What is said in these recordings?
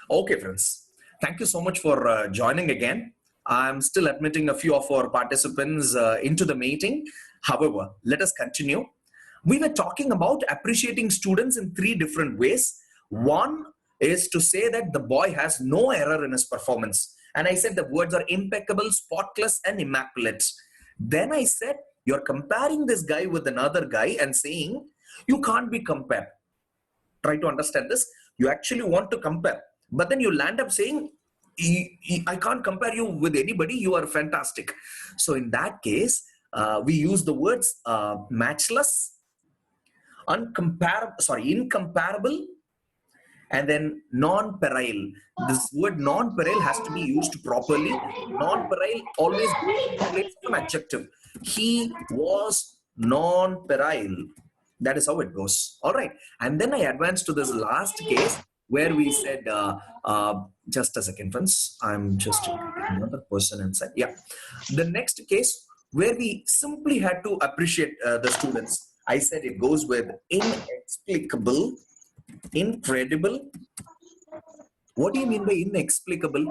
Okay, friends. Thank you so much for joining again. I'm still admitting a few of our participants into the meeting. However, let us continue. We were talking about appreciating students in three different ways. One is to say that the boy has no error in his performance. And I said the words are impeccable, spotless, and immaculate. Then I said, you're comparing this guy with another guy and saying, you can't be compared. Try to understand this. You actually want to compare, but then you land up saying, I can't compare you with anybody, you are fantastic. So in that case, we use the words matchless, incomparable, and then non-perile. This word non-perile has to be used properly. Non-perile always goes in place of an adjective. He was non-perile. That is how it goes. All right. And then I advanced to this last case where we said, just a second, friends. I'm just another person inside. Yeah. The next case where we simply had to appreciate the students. I said it goes with inexplicable, incredible. What do you mean by inexplicable?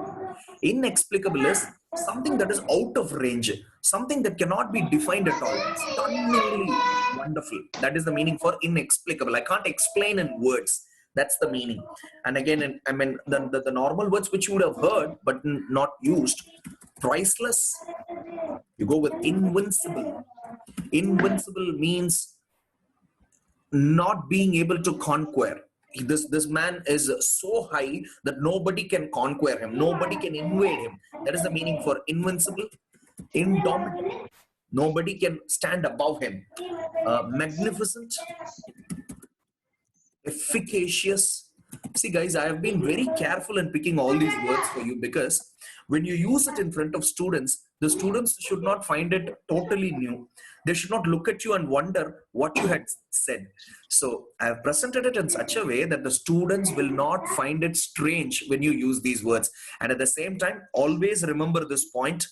Inexplicable is something that is out of range, something that cannot be defined at all. Stunningly wonderful. That is the meaning for inexplicable. I can't explain in words. That's the meaning. And again, I mean, the normal words which you would have heard but not used. Priceless. You go with invincible. Invincible means not being able to conquer. This man is so high that nobody can conquer him, nobody can invade him. That is the meaning for invincible. Indomitable, nobody can stand above him. Magnificent, efficacious. See guys, I have been very careful in picking all these words for you, because when you use it in front of students, the students should not find it totally new. They should not look at you and wonder what you had said. So I have presented it in such a way that the students will not find it strange when you use these words. And at the same time, always remember this point.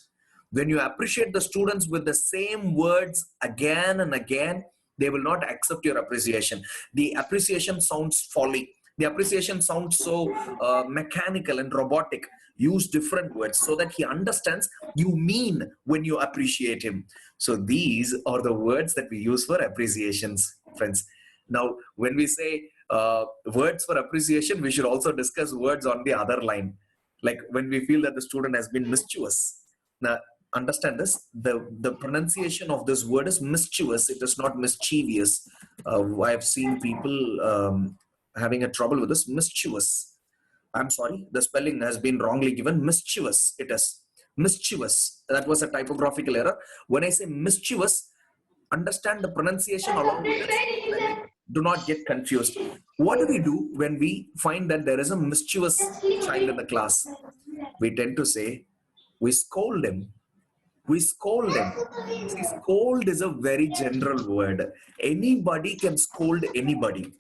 When you appreciate the students with the same words again and again, they will not accept your appreciation. The appreciation sounds folly. The appreciation sounds so mechanical and robotic. Use different words so that he understands you mean when you appreciate him. So these are the words that we use for appreciations, friends. Now, when we say words for appreciation, we should also discuss words on the other line. Like when we feel that the student has been mischievous. Now, understand this, the pronunciation of this word is mischievous. It is not mischievous. I've seen people having a trouble with this. Mischievous. I'm sorry, the spelling has been wrongly given. Mischievous. It is mischievous. That was a typographical error. When I say mischievous, understand the pronunciation along with it. Do not get confused. What do we do when we find that there is a mischievous child in the class? We tend to say, we scold him. We scold them. See, scold is a very general word. Anybody can scold anybody.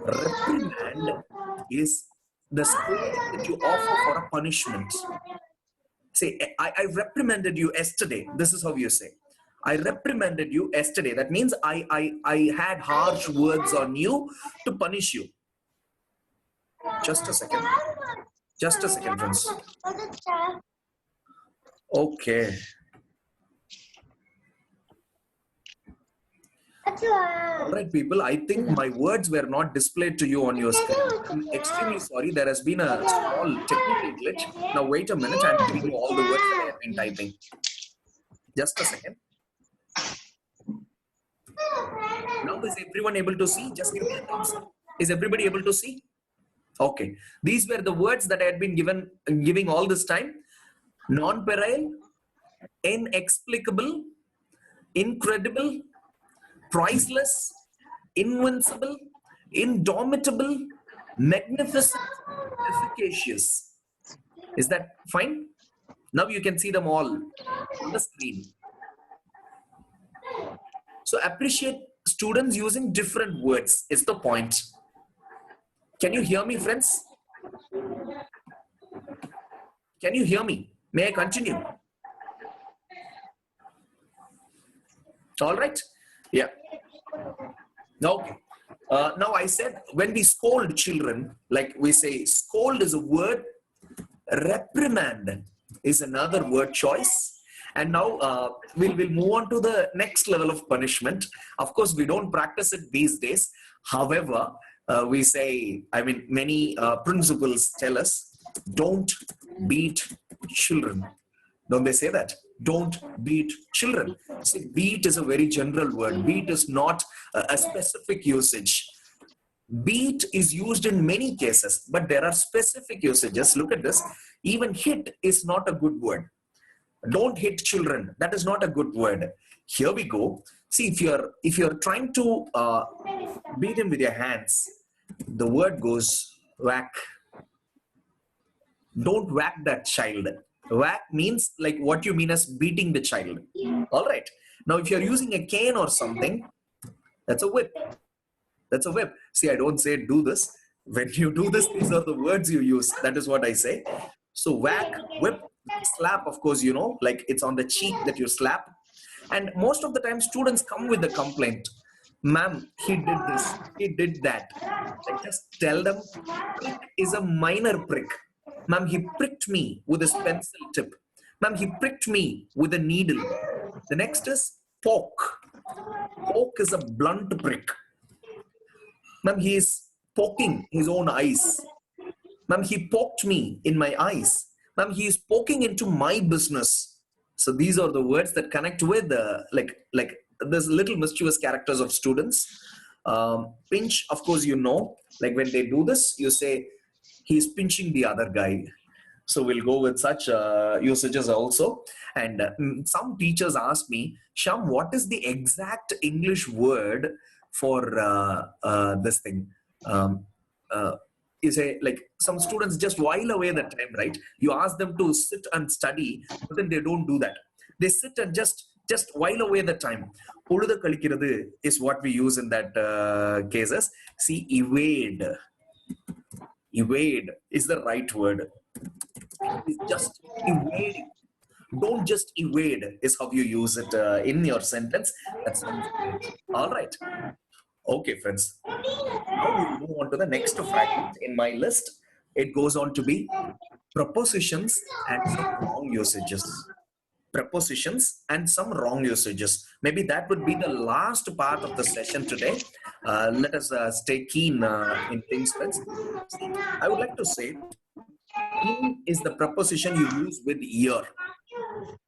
Reprimand is the scolding that you offer for a punishment. Say, I reprimanded you yesterday. This is how you say. I reprimanded you yesterday. That means I had harsh words on you to punish you. Just a second. Just a second, friends. Okay. All right, people, I think my words were not displayed to you on your screen. I'm extremely sorry. There has been a small technical glitch. Now, wait a minute. I'm giving you all the words that I have been typing. Just a second. Now, is everyone able to see? Just give me a thumbs up. Is everybody able to see? Okay. These were the words that I had been giving all this time. Non-perile, inexplicable, incredible, priceless, invincible, indomitable, magnificent, efficacious. Is that fine? Now you can see them all on the screen. So appreciate students using different words is the point. Can you hear me, friends? Can you hear me? May I continue? All right. Yeah. Okay. Now I said when we scold children, like we say, scold is a word, reprimand is another word choice. And now we'll move on to the next level of punishment. Of course, we don't practice it these days. However, we say, I mean, many principals tell us, don't beat children. Don't they say that? Don't beat children. See, beat is a very general word. Beat is not a specific usage. Beat is used in many cases, but there are specific usages. Look at this. Even hit is not a good word. Don't hit children. That is not a good word. Here we go. See, if you're trying to beat him with your hands, the word goes whack. Don't whack that child. Whack means like what you mean as beating the child. All right. Now, if you're using a cane or something, that's a whip. That's a whip. See, I don't say do this. When you do this, these are the words you use. That is what I say. So whack, whip, slap, of course, you know, like it's on the cheek that you slap. And most of the time, students come with the complaint. Ma'am, he did this, he did that. I just tell them, prick is a minor prick. Ma'am, he pricked me with his pencil tip. Ma'am, he pricked me with a needle. The next is poke. Poke is a blunt prick. Ma'am, he is poking his own eyes. Ma'am, he poked me in my eyes. Ma'am, he is poking into my business. So these are the words that connect with like there's little mischievous characters of students. Pinch, of course, you know, like when they do this, you say he's pinching the other guy. So we'll go with such usages also. And some teachers ask me, Sham, what is the exact English word for this thing? You say, like, some students just while away the time, right? You ask them to sit and study, but then they don't do that. They sit and just while away the time. Poludha kalikkirathu is what we use in that cases. See, evade. Evade is the right word. It's just evading. Don't just evade is how you use it in your sentence. That sounds great. All right. Okay, friends. Now we'll move on to the next fragment in my list. It goes on to be prepositions and some wrong usages. Prepositions and some wrong usages. Maybe that would be the last part of the session today. Let us stay keen in things, friends. See, I would like to say, in is the preposition you use with year.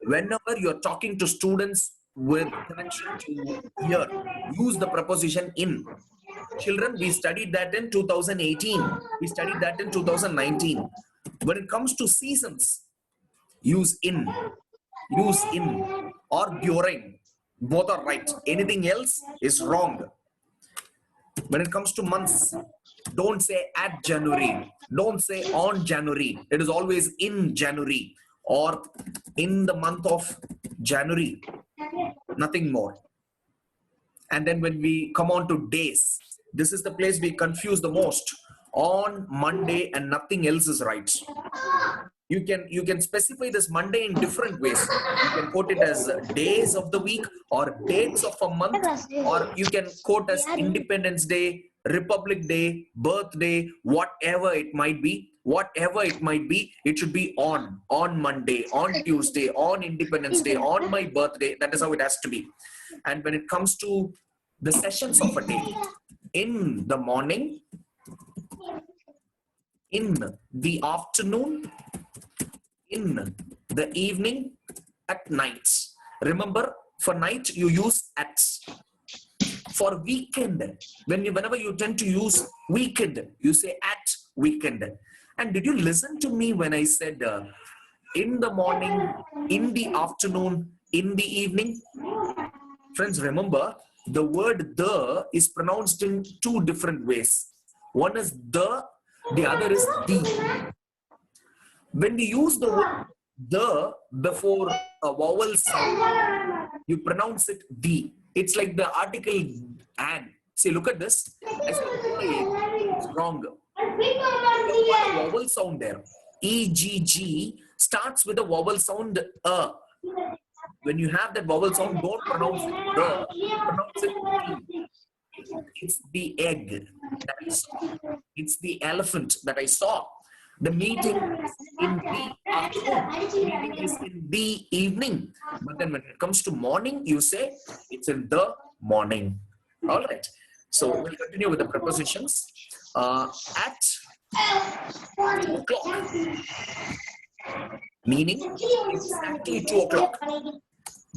Whenever you're talking to students with connection to year, use the preposition in. Children, we studied that in 2018. We studied that in 2019. When it comes to seasons, use in or during. Both are right. Anything else is wrong. When it comes to months, don't say at January. Don't say on January. It is always in January or in the month of January. Nothing more. And then when we come on to days, this is the place we confuse the most. On Monday and nothing else is right. You can specify this Monday in different ways. You can quote it as days of the week or dates of a month, or you can quote as Independence Day, Republic Day, birthday, whatever it might be. Whatever it might be, it should be on Monday, on Tuesday, on Independence Day, on my birthday. That is how it has to be. And when it comes to the sessions of a day, in the morning, in the afternoon, in the evening, at night. Remember, for night, you use at. For weekend, whenever you tend to use weekend, you say at weekend. And did you listen to me when I said in the morning, in the afternoon, in the evening? Friends, remember, the word the is pronounced in two different ways. One is the other is the. When we use the word the before a vowel sound, you pronounce it the. It's like the article and. See, look at this. I said it's wrong. What a vowel sound there. E-G-G starts with a vowel sound a. When you have that vowel sound, don't pronounce it the, pronounce it the. It's the egg that I saw. It's the elephant that I saw. The meeting is in the afternoon. Meeting is in the evening. But then when it comes to morning, you say it's in the morning. All right. So we'll continue with the prepositions. At 2 o'clock, meaning exactly 2 o'clock.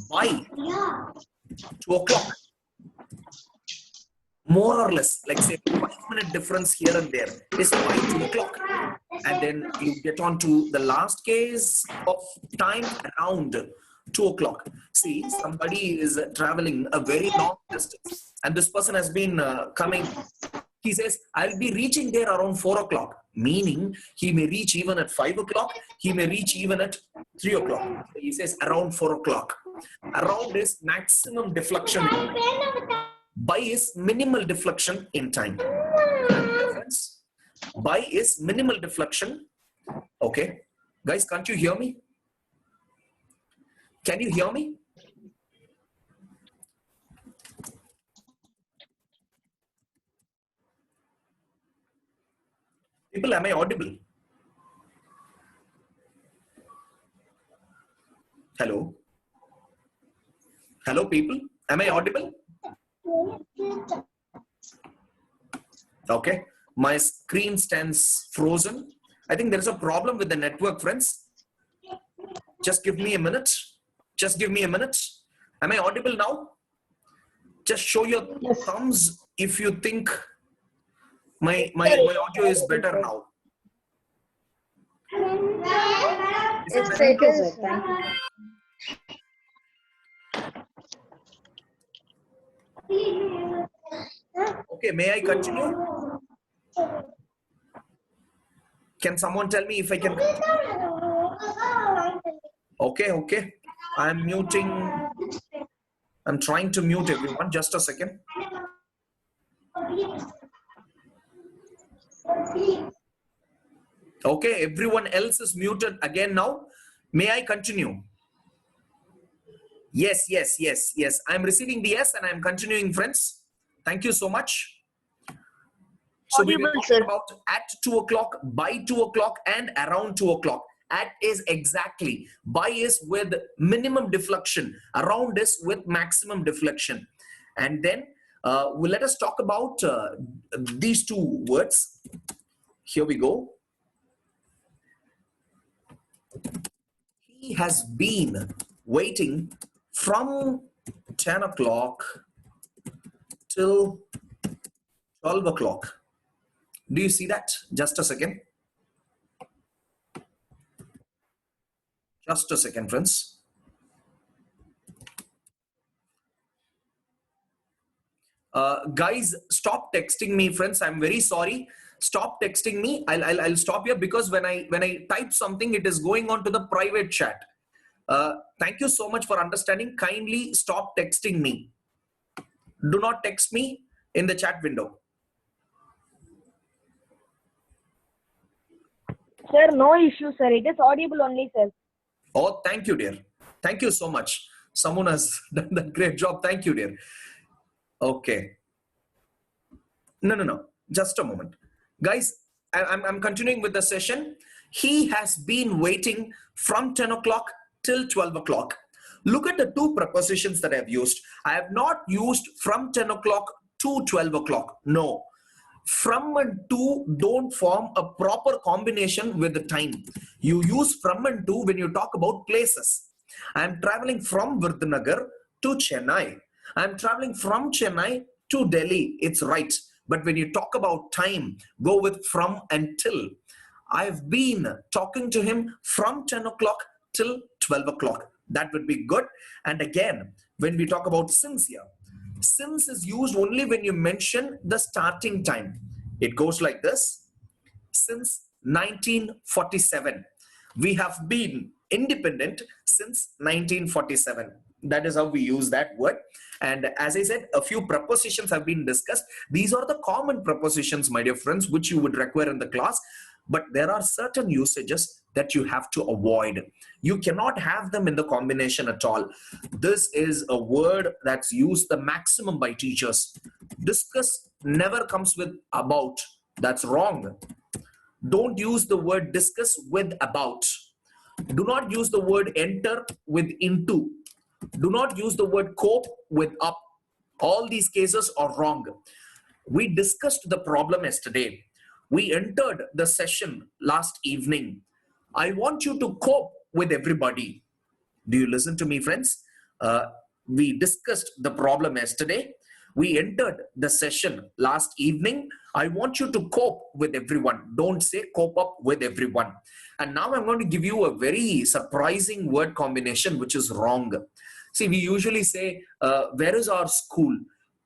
By 2 o'clock, more or less, like say 5-minute difference here and there is by 2 o'clock. And then you get on to the last case of time around 2 o'clock. See, somebody is traveling a very long distance and this person has been coming. He says, I'll be reaching there around 4 o'clock, meaning he may reach even at 5 o'clock. He may reach even at 3 o'clock. He says around 4 o'clock. Around is maximum deflection. By is minimal deflection in time. Friends, by is minimal deflection. Okay. Guys, can't you hear me? Can you hear me? People, am I audible? Hello? Hello, people? Am I audible? Okay. My screen stands frozen. I think there is a problem with the network, friends. Just give me a minute. Just give me a minute. Am I audible now? Just show your thumbs if you think my audio is better now. Is it better? Thank you. Okay, may I continue? Can someone tell me if I can continue? Okay. I'm muting. I'm trying to mute everyone. Just a second. Okay, everyone else is muted again now. May I continue? Yes. I'm receiving the yes and I'm continuing, friends. Thank you so much. So we were talking about at 2 o'clock, by 2 o'clock, and around 2 o'clock. At is exactly. By is with minimum deflection. Around is with maximum deflection. And then let us talk about these two words. Here we go. He has been waiting from 10 o'clock till 12 o'clock. Do you see that? Just a second. Just a second, friends. Guys, stop texting me, friends. I'm very sorry. Stop texting me. I'll stop here because when I type something, it is going on to the private chat. Thank you so much for understanding. Kindly stop texting me. Do not text me in the chat window. Sir, no issue, sir. It is audible only, sir. Oh, thank you, dear. Thank you so much. Someone has done that great job. Thank you, dear. Okay. No. Just a moment. Guys, I'm continuing with the session. He has been waiting from 10 o'clock till 12 o'clock. Look at the two prepositions that I have used. I have not used from 10 o'clock to 12 o'clock. No. From and to don't form a proper combination with the time. You use from and to when you talk about places. I am traveling from Virudunagar to Chennai. I am traveling from Chennai to Delhi. It's right. But when you talk about time, go with from and till. I've been talking to him from 10 o'clock till 12 o'clock. That would be good. And again, when we talk about since here, since is used only when you mention the starting time. It goes like this. Since 1947. We have been independent since 1947. That is how we use that word. And as I said, a few prepositions have been discussed. These are the common prepositions, my dear friends, which you would require in the class. But there are certain usages that you have to avoid. You cannot have them in the combination at all. This is a word that's used the maximum by teachers. Discuss never comes with about. That's wrong. Don't use the word discuss with about. Do not use the word enter with into. Do not use the word cope with up. All these cases are wrong. We discussed the problem yesterday. We entered the session last evening. I want you to cope with everybody. Do you listen to me, friends? Uh, we discussed the problem yesterday. We entered the session last evening. I want you to cope with everyone. Don't say cope up with everyone. And now I'm going to give you a very surprising word combination, which is wrong. See, we usually say, where is our school?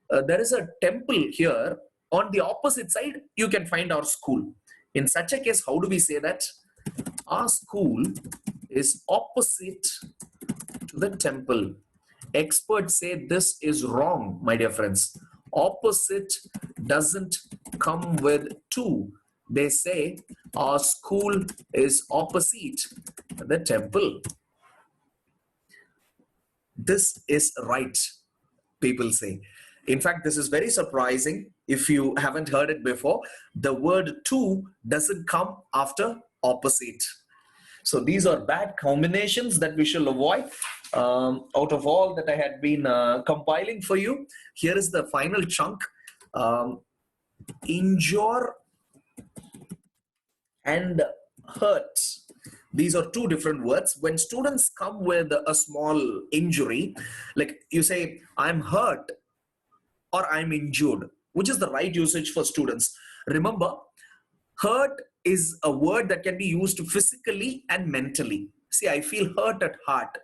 There is a temple here. On the opposite side, you can find our school. In such a case, how do we say that? Our school is opposite to the temple. Experts say this is wrong, my dear friends. Opposite doesn't come with to. They say our school is opposite the temple. This is right, people say. In fact, this is very surprising. If you haven't heard it before, the word to doesn't come after opposite. So these are bad combinations that we shall avoid. Out of all that I had been compiling for you, here is the final chunk. Injure and hurt. These are two different words. When students come with a small injury, like you say, I'm hurt or I'm injured, which is the right usage for students. Remember, hurt is a word that can be used physically and mentally. See, I feel hurt at heart.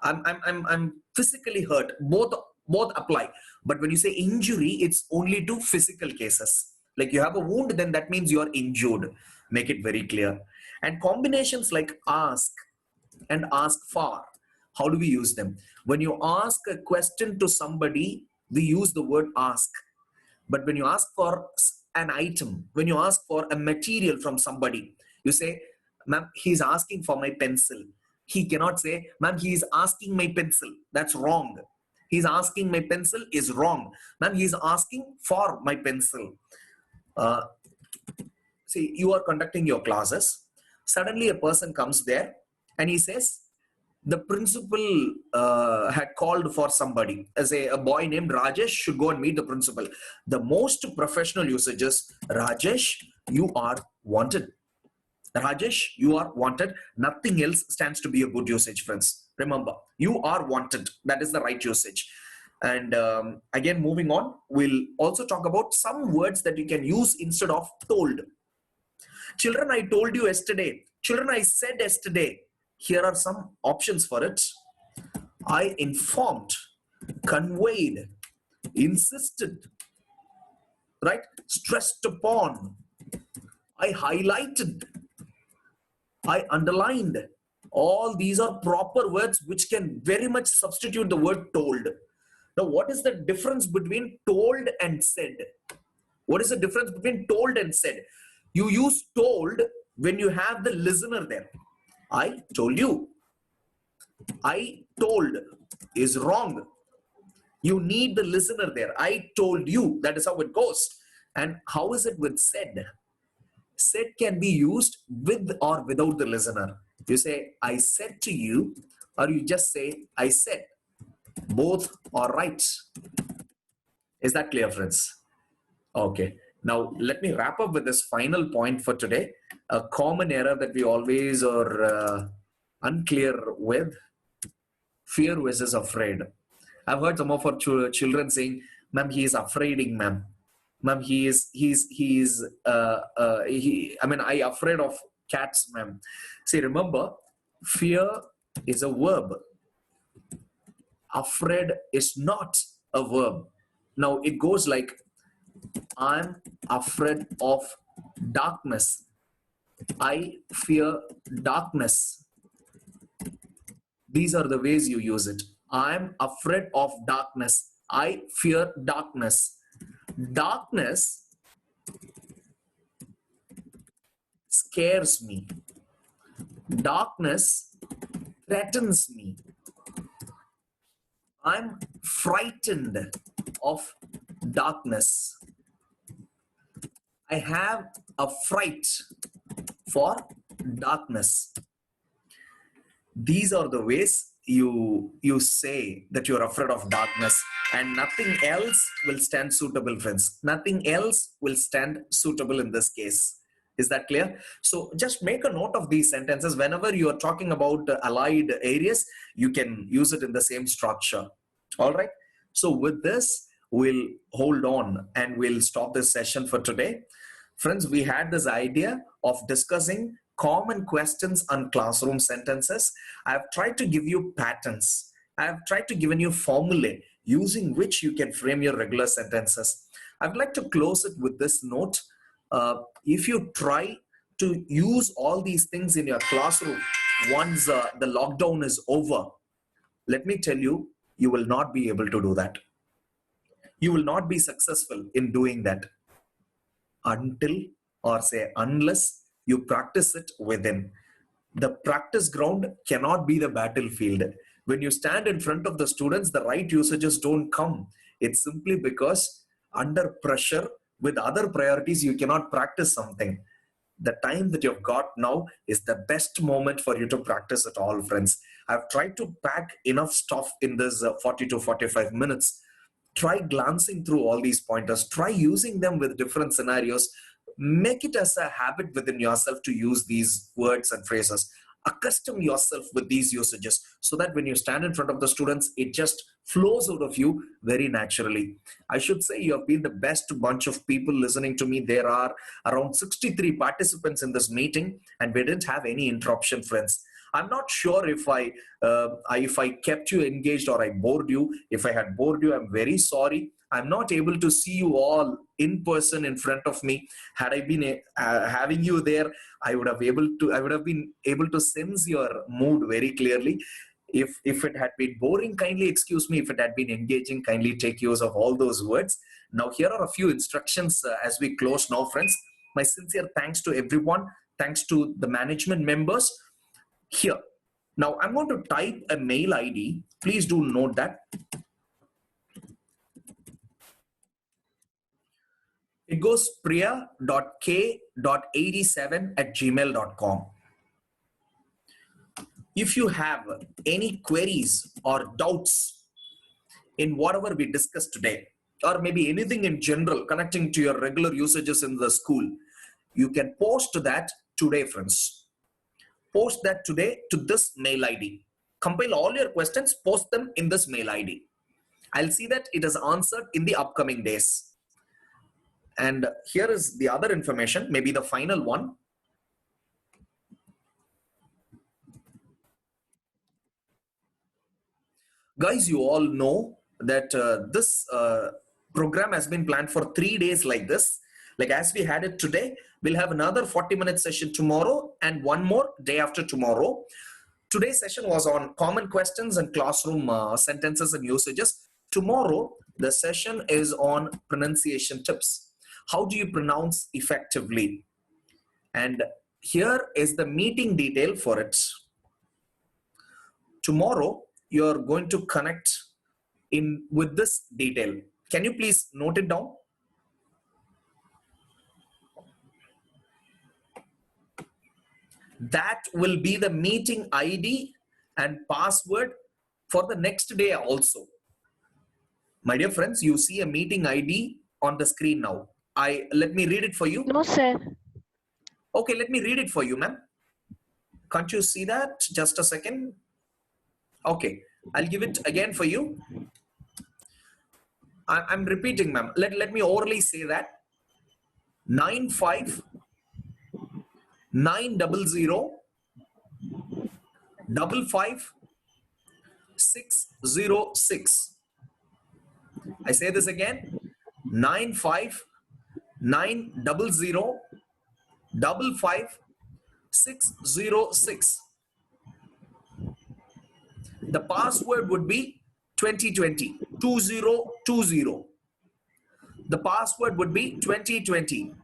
I'm physically hurt. Both apply. But when you say injury, it's only to physical cases. Like you have a wound, then that means you are injured. Make it very clear. And combinations like ask and ask for, how do we use them? When you ask a question to somebody, we use the word ask. But when you ask for an item, when you ask for a material from somebody, you say, ma'am, he's asking for my pencil. He cannot say, ma'am, he is asking my pencil. That's wrong. He's asking my pencil is wrong. Ma'am, he's asking for my pencil. Uh, See, you are conducting your classes. Suddenly a person comes there and he says, the principal had called for somebody. As a boy named Rajesh should go and meet the principal. The most professional usage is, Rajesh, you are wanted. Rajesh, you are wanted. Nothing else stands to be a good usage, friends. Remember, you are wanted. That is the right usage. And again, moving on, we'll also talk about some words that you can use instead of told. Children, I told you yesterday. Children, I said yesterday. Here are some options for it. I informed, conveyed, insisted, right? Stressed upon. I highlighted. I underlined. All these are proper words which can very much substitute the word told. Now, what is the difference between told and said? What is the difference between told and said? You use told when you have the listener there. I told you. I told is wrong. You need the listener there. I told you. That is how it goes. And how is it with said? Said can be used with or without the listener. You say, I said to you, or you just say, I said. Both are right. Is that clear, friends? Okay. Now, let me wrap up with this final point for today. A common error that we always are unclear with. Fear versus afraid. I've heard some of our children saying, ma'am, he is afraiding, ma'am. Ma'am, I mean, I afraid of cats, ma'am. See, remember, fear is a verb. Afraid is not a verb. Now, it goes like, I'm afraid of darkness. I fear darkness. These are the ways you use it. I'm afraid of darkness. I fear darkness. Darkness scares me. Darkness threatens me. I'm frightened of darkness. I have a fright for darkness. These are the ways you say that you're afraid of darkness, and nothing else will stand suitable, friends. Nothing else will stand suitable in this case. Is that clear? So just make a note of these sentences. Whenever you are talking about allied areas, you can use it in the same structure. All right. So with this, we'll hold on and we'll stop this session for today. Friends, we had this idea of discussing common questions on classroom sentences. I've tried to give you patterns. I've tried to give you formulae using which you can frame your regular sentences. I'd like to close it with this note. If you try to use all these things in your classroom once the lockdown is over, let me tell you, you will not be able to do that. You will not be successful in doing that until, or say unless, you practice it within. The practice ground cannot be the battlefield. When you stand in front of the students, the right usages don't come. It's simply because under pressure with other priorities, you cannot practice something. The time that you've got now is the best moment for you to practice it all, friends. I've tried to pack enough stuff in this 40 to 45 minutes. Try glancing through all these pointers. Try using them with different scenarios. Make it as a habit within yourself to use these words and phrases. Accustom yourself with these usages so that when you stand in front of the students, it just flows out of you very naturally. I should say you have been the best bunch of people listening to me. There are around 63 participants in this meeting, and we didn't have any interruption, friends. I'm not sure if I kept you engaged or I bored you. If I had bored you, I'm very sorry. I'm not able to see you all in person in front of me. Had I been having you there, I would have been able to sense your mood very clearly. If it had been boring, kindly excuse me. If it had been engaging, kindly take use of all those words. Now, here are a few instructions as we close now, friends. My sincere thanks to everyone. Thanks to the management members. Here, now I'm going to type a mail ID. Please do note that. It goes priya.k.87@gmail.com. If you have any queries or doubts in whatever we discussed today, or maybe anything in general connecting to your regular usages in the school, you can post that today, friends. Post that today to this mail ID. Compile all your questions, post them in this mail ID. I'll see that it is answered in the upcoming days. And here is the other information, maybe the final one. Guys, you all know that this program has been planned for 3 days like this. Like as we had it today, we'll have another 40-minute session tomorrow and one more day after tomorrow. Today's session was on common questions and classroom sentences and usages. Tomorrow, the session is on pronunciation tips. How do you pronounce effectively? And here is the meeting detail for it. Tomorrow, you're going to connect in with this detail. Can you please note it down? That will be the meeting ID and password for the next day also. My dear friends, you see a meeting ID on the screen now. Let me read it for you. No, sir. Okay, let me read it for you, ma'am. Can't you see that? Just a second. Okay, I'll give it again for you. I'm repeating, ma'am. Let me orally say that. 95900555606. I say this again. 95900555606. The password would be 2020. The password would be 2020.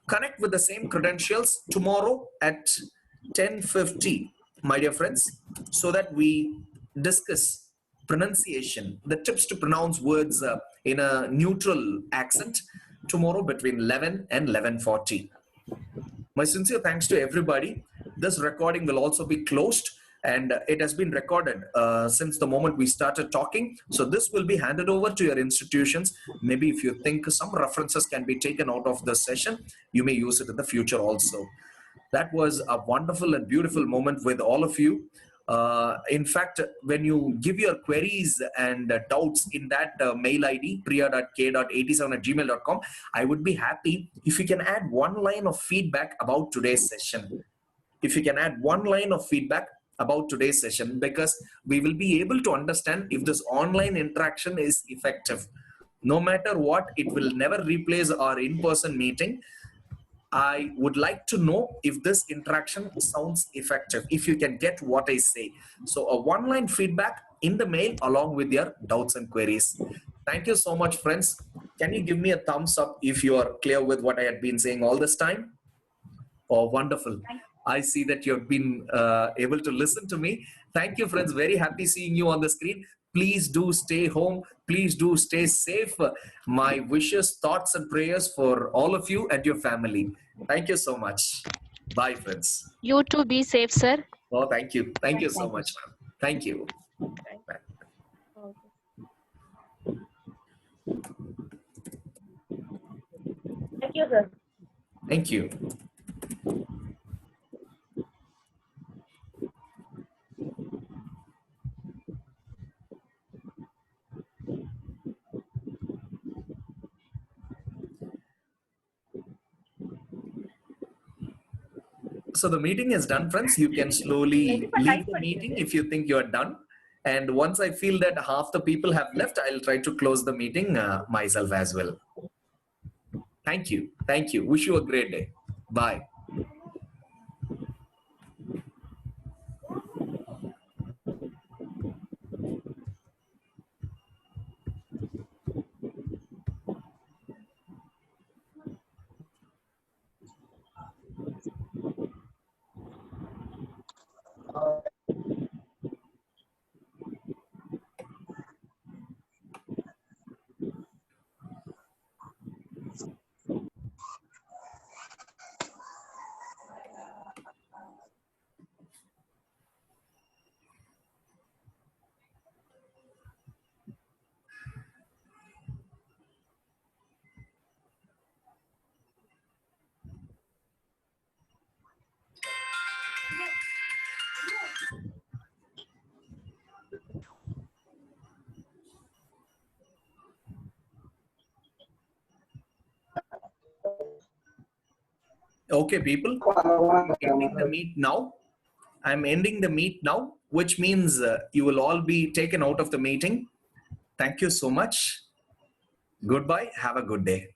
Connect with the same credentials tomorrow at 10:50, my dear friends, so that we discuss pronunciation, the tips to pronounce words in a neutral accent tomorrow between 11 and 11:40. My sincere thanks to everybody. This recording will also be closed, and it has been recorded since the moment we started talking. So this will be handed over to your institutions. Maybe if you think some references can be taken out of this session, you may use it in the future also. That was a wonderful and beautiful moment with all of you. In fact, when you give your queries and doubts in that mail ID, priya.k.87@gmail.com, I would be happy if you can add one line of feedback about today's session. If you can add one line of feedback about today's session, because we will be able to understand if this online interaction is effective. No matter what, it will never replace our in-person meeting. I would like to know if this interaction sounds effective, if you can get what I say. So a one-line feedback in the mail along with your doubts and queries. Thank you so much, friends. Can you give me a thumbs up if you are clear with what I had been saying all this time? Oh, wonderful. I see that you've been able to listen to me. Thank you, friends. Very happy seeing you on the screen. Please do stay home. Please do stay safe. My wishes, thoughts, and prayers for all of you and your family. Thank you so much. Bye, friends. You too be safe, sir. Oh, thank you. Thank you so much, ma'am. Thank you. Bye. Thank you, sir. Thank you. So the meeting is done, friends. You can slowly leave the meeting if you think you're done. And once I feel that half the people have left, I'll try to close the meeting myself as well. Thank you. Thank you. Wish you a great day. Bye. Okay, people. Ending the meet now. I'm ending the meet now, which means you will all be taken out of the meeting. Thank you so much. Goodbye. Have a good day.